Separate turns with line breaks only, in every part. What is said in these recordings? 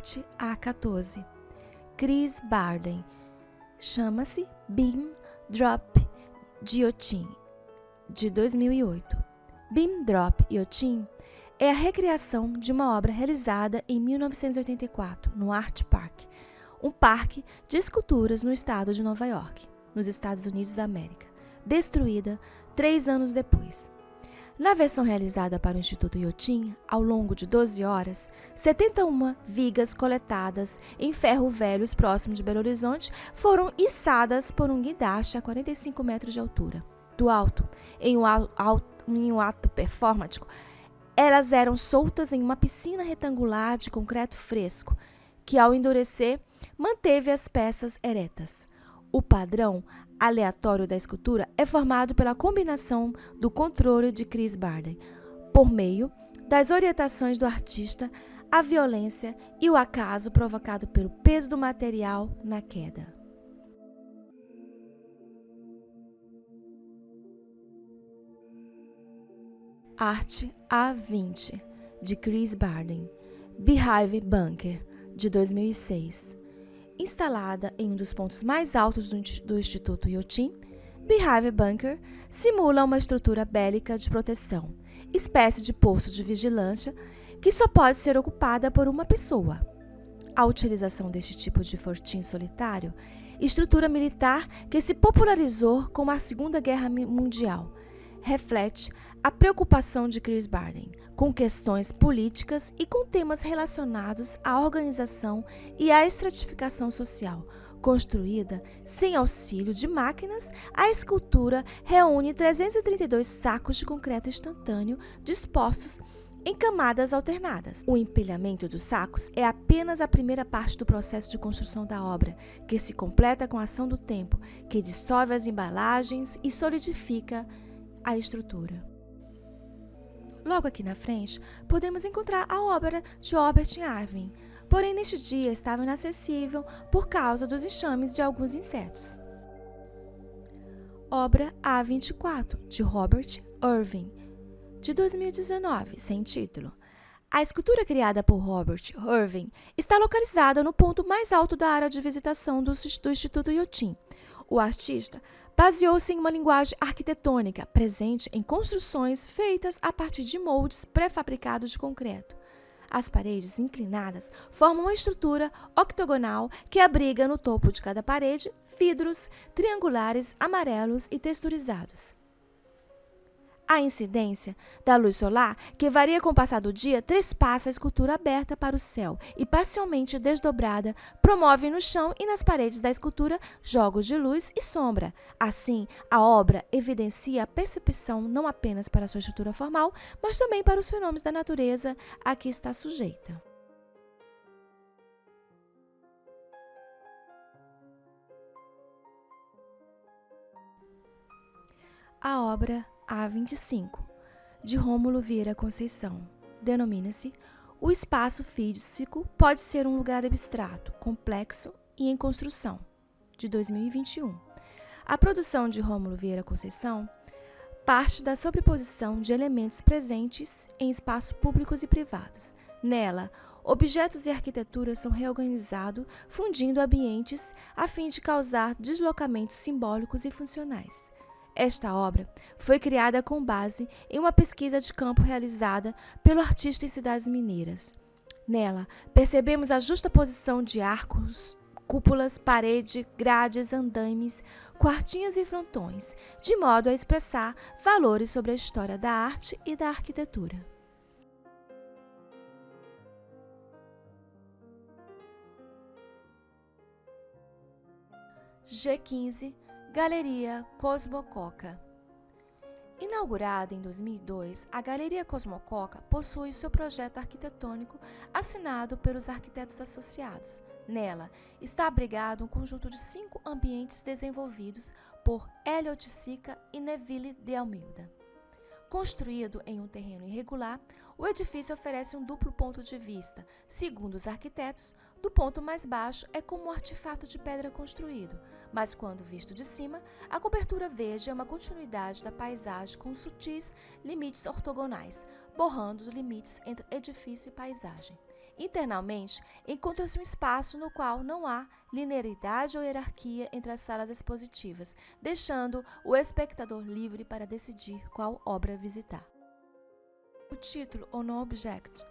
Arte A14. Chris Barden. Chama-se Beam Drop Guillotine, de 2008. Beam Drop Guillotine é a recriação de uma obra realizada em 1984 no Art Park, um parque de esculturas no estado de Nova York, nos Estados Unidos da América, destruída 3 anos depois. Na versão realizada para o Instituto Guillotine, ao longo de 12 horas, 71 vigas coletadas em ferro velhos próximo de Belo Horizonte foram içadas por um guindaste a 45 metros de altura. Do alto, em um ato performático, elas eram soltas em uma piscina retangular de concreto fresco, que ao endurecer, manteve as peças eretas. O padrão aleatório da escultura é formado pela combinação do controle de Chris Barden, por meio das orientações do artista, a violência e o acaso provocado pelo peso do material na queda. Arte A20, de Chris Barden. Beehive Bunker, de 2006. Instalada em um dos pontos mais altos do Instituto Guillotine, Beehive Bunker simula uma estrutura bélica de proteção, espécie de posto de vigilância que só pode ser ocupada por uma pessoa. A utilização deste tipo de fortim solitário, estrutura militar que se popularizou com a Segunda Guerra Mundial, reflete a preocupação de Chris Barden com questões políticas e com temas relacionados à organização e à estratificação social. Construída sem auxílio de máquinas, a escultura reúne 332 sacos de concreto instantâneo dispostos em camadas alternadas. O empilhamento dos sacos é apenas a primeira parte do processo de construção da obra, que se completa com a ação do tempo, que dissolve as embalagens e solidifica a estrutura. Logo aqui na frente, podemos encontrar a obra de Robert Irving, porém neste dia estava inacessível por causa dos enxames de alguns insetos. Obra A24, de Robert Irving, de 2019, sem título. A escultura criada por Robert Irving está localizada no ponto mais alto da área de visitação do Instituto Guillotine. O artista baseou-se em uma linguagem arquitetônica presente em construções feitas a partir de moldes pré-fabricados de concreto. As paredes inclinadas formam uma estrutura octogonal que abriga no topo de cada parede vidros triangulares amarelos e texturizados. A incidência da luz solar, que varia com o passar do dia, trespassa a escultura aberta para o céu e parcialmente desdobrada, promove no chão e nas paredes da escultura jogos de luz e sombra. Assim, a obra evidencia a percepção não apenas para sua estrutura formal, mas também para os fenômenos da natureza a que está sujeita. A obra A25, de Rômulo Vieira Conceição. Denomina-se: o espaço físico pode ser um lugar abstrato, complexo e em construção, de 2021. A produção de Rômulo Vieira Conceição parte da sobreposição de elementos presentes em espaços públicos e privados. Nela, objetos e arquitetura são reorganizados, fundindo ambientes a fim de causar deslocamentos simbólicos e funcionais. Esta obra foi criada com base em uma pesquisa de campo realizada pelo artista em cidades mineiras. Nela, percebemos a justaposição de arcos, cúpulas, parede, grades, andaimes, quartinhas e frontões, de modo a expressar valores sobre a história da arte e da arquitetura. G15, Galeria Cosmococa. Inaugurada em 2002, a Galeria Cosmococa possui seu projeto arquitetônico assinado pelos arquitetos associados. Nela está abrigado um conjunto de 5 ambientes desenvolvidos por Elliot Sica e Neville de Almeida. Construído em um terreno irregular, o edifício oferece um duplo ponto de vista. Segundo os arquitetos, do ponto mais baixo é como um artefato de pedra construído, mas quando visto de cima, a cobertura verde é uma continuidade da paisagem com sutis limites ortogonais, borrando os limites entre edifício e paisagem. Internamente, encontra-se um espaço no qual não há linearidade ou hierarquia entre as salas expositivas, deixando o espectador livre para decidir qual obra visitar. O título On Object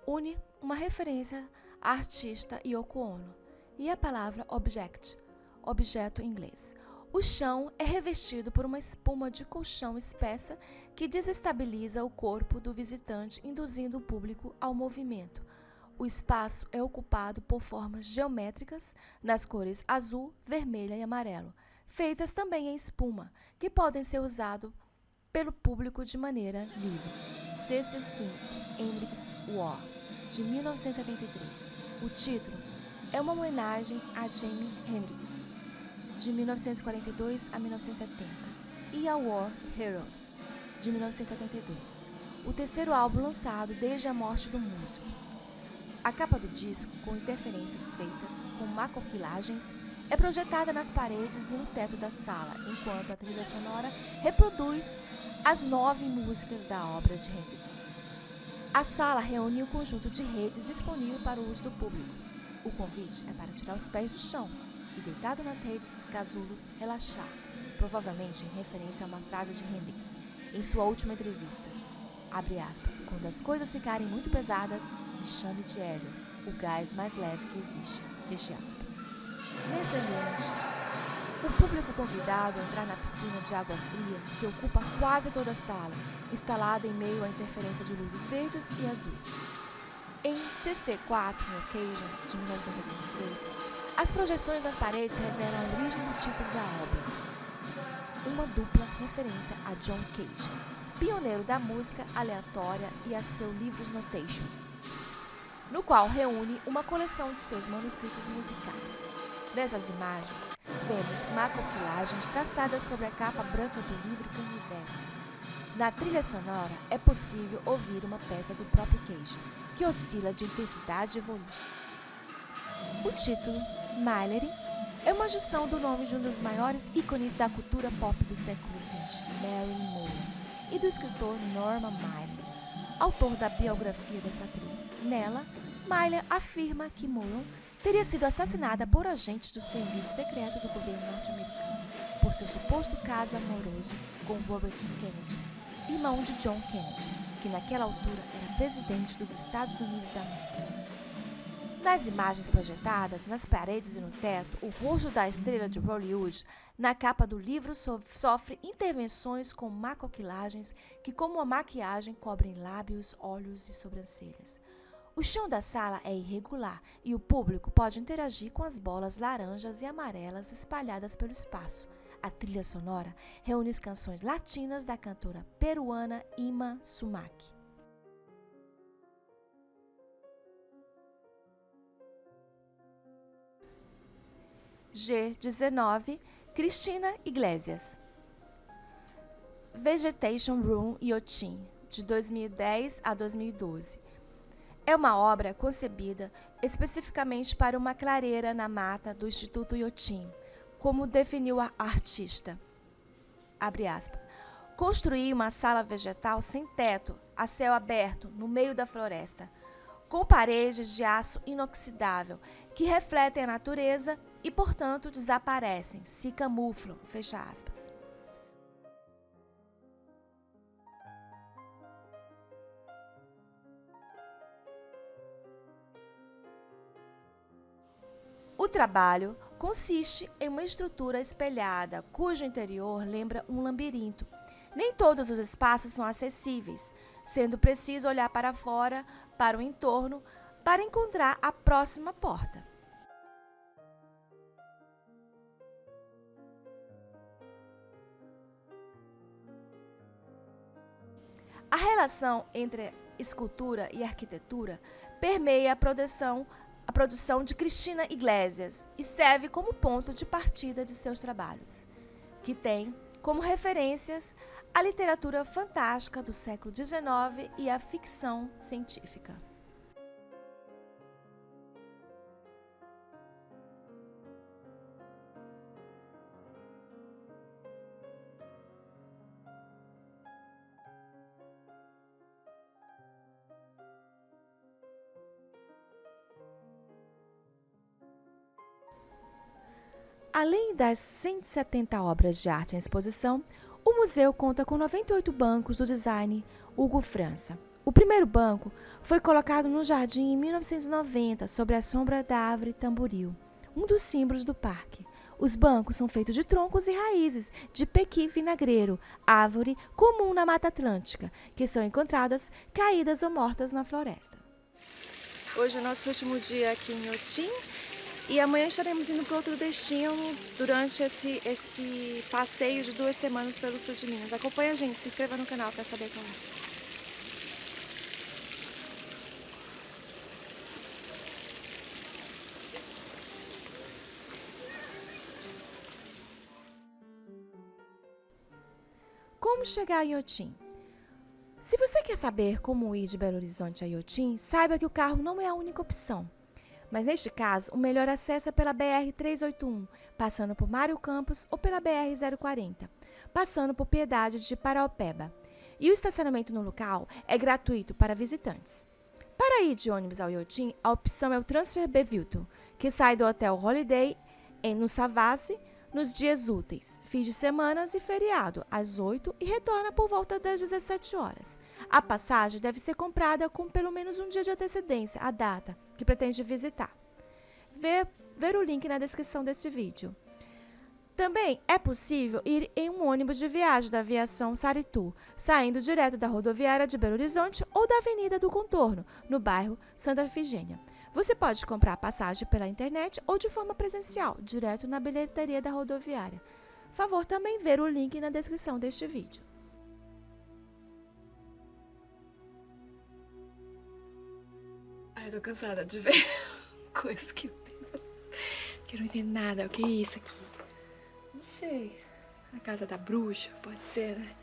une uma referência à artista Yoko Ono e a palavra object, objeto em inglês. O chão é revestido por uma espuma de colchão espessa que desestabiliza o corpo do visitante, induzindo o público ao movimento. O espaço é ocupado por formas geométricas nas cores azul, vermelha e amarelo, feitas também em espuma, que podem ser usadas pelo público de maneira livre. CC5 Hendrix War, de 1973. O título é uma homenagem a Jimi Hendrix, de 1942 a 1970, e a War Heroes, de 1972, o terceiro álbum lançado desde a morte do músico. A capa do disco, com interferências feitas com macoquilagens, é projetada nas paredes e no teto da sala, enquanto a trilha sonora reproduz as 9 músicas da obra de Hendrix. A sala reúne um conjunto de redes disponível para o uso do público. O convite é para tirar os pés do chão e, deitado nas redes, casulos, relaxar, provavelmente em referência a uma frase de Hendrix em sua última entrevista. Abre aspas, quando as coisas ficarem muito pesadas, me chame de hélio, o gás mais leve que existe. Feche aspas. Nesse ambiente, o público convidado a entrar na piscina de água fria, que ocupa quase toda a sala, instalada em meio à interferência de luzes verdes e azuis. Em CC4 no Occasion, de 1973, as projeções nas paredes revelam a origem do título da obra. Uma dupla referência a John Cage, pioneiro da música aleatória, e a seu livro Notations, no qual reúne uma coleção de seus manuscritos musicais. Nessas imagens, vemos macoquilagens traçadas sobre a capa branca do livro Canivetes. Na trilha sonora, é possível ouvir uma peça do próprio Cage, que oscila de intensidade e volume. O título, Mylary, é uma junção do nome de um dos maiores ícones da cultura pop do século XX, Marilyn Monroe, e do escritor Norman Mailer, autor da biografia dessa atriz. Nela, Mailer afirma que Monroe teria sido assassinada por agentes do serviço secreto do governo norte-americano por seu suposto caso amoroso com Robert Kennedy, irmão de John Kennedy, que naquela altura era presidente dos Estados Unidos da América. Nas imagens projetadas nas paredes e no teto, o rosto da estrela de Hollywood, na capa do livro, sofre intervenções com macoquilagens que, como uma maquiagem, cobrem lábios, olhos e sobrancelhas. O chão da sala é irregular e o público pode interagir com as bolas laranjas e amarelas espalhadas pelo espaço. A trilha sonora reúne as canções latinas da cantora peruana Ima Sumac. G19, Cristina Iglesias. Vegetation Room Yotin, de 2010 a 2012. É uma obra concebida especificamente para uma clareira na mata do Instituto Yotin, como definiu a artista. Abre aspas. Construí uma sala vegetal sem teto, a céu aberto, no meio da floresta, com paredes de aço inoxidável, que refletem a natureza e, portanto, desaparecem, se camuflam, fecha aspas. O trabalho consiste em uma estrutura espelhada, cujo interior lembra um labirinto. Nem todos os espaços são acessíveis, sendo preciso olhar para fora, para o entorno, para encontrar a próxima porta. A relação entre escultura e arquitetura permeia a produção de Cristina Iglesias e serve como ponto de partida de seus trabalhos, que tem como referências a literatura fantástica do século XIX e a ficção científica. Além das 170 obras de arte em exposição, o museu conta com 98 bancos do design Hugo França. O primeiro banco foi colocado no jardim em 1990, sob a sombra da árvore tamboril, um dos símbolos do parque. Os bancos são feitos de troncos e raízes de pequi vinagreiro, árvore comum na Mata Atlântica, que são encontradas caídas ou mortas na floresta. Hoje é o nosso último dia aqui em Inhotim. E amanhã estaremos indo para outro destino durante esse passeio de 2 semanas pelo sul de Minas. Acompanha a gente, se inscreva no canal para saber qual é. Como chegar a Inhotim? Se você quer saber como ir de Belo Horizonte a Inhotim, saiba que o carro não é a única opção. Mas neste caso, o melhor acesso é pela BR-381, passando por Mário Campos, ou pela BR-040, passando por Piedade de Paraopeba. E o estacionamento no local é gratuito para visitantes. Para ir de ônibus ao Inhotim, a opção é o Transfer Bevilto, que sai do Hotel Holiday no Savassi nos dias úteis, fins de semana e feriado, às 8 e retorna por volta das 17 horas. A passagem deve ser comprada com pelo menos um dia de antecedência à data que pretende visitar. Ver o link na descrição deste vídeo. Também é possível ir em um ônibus de viagem da aviação Saritu, saindo direto da rodoviária de Belo Horizonte ou da Avenida do Contorno, no bairro Santa Efigênia. Você pode comprar a passagem pela internet ou de forma presencial, direto na bilheteria da rodoviária. Favor também ver o link na descrição deste vídeo. Ai, eu tô cansada de ver coisas que eu não entendo nada. O que é isso aqui? Não sei. A casa da bruxa, pode ser, né?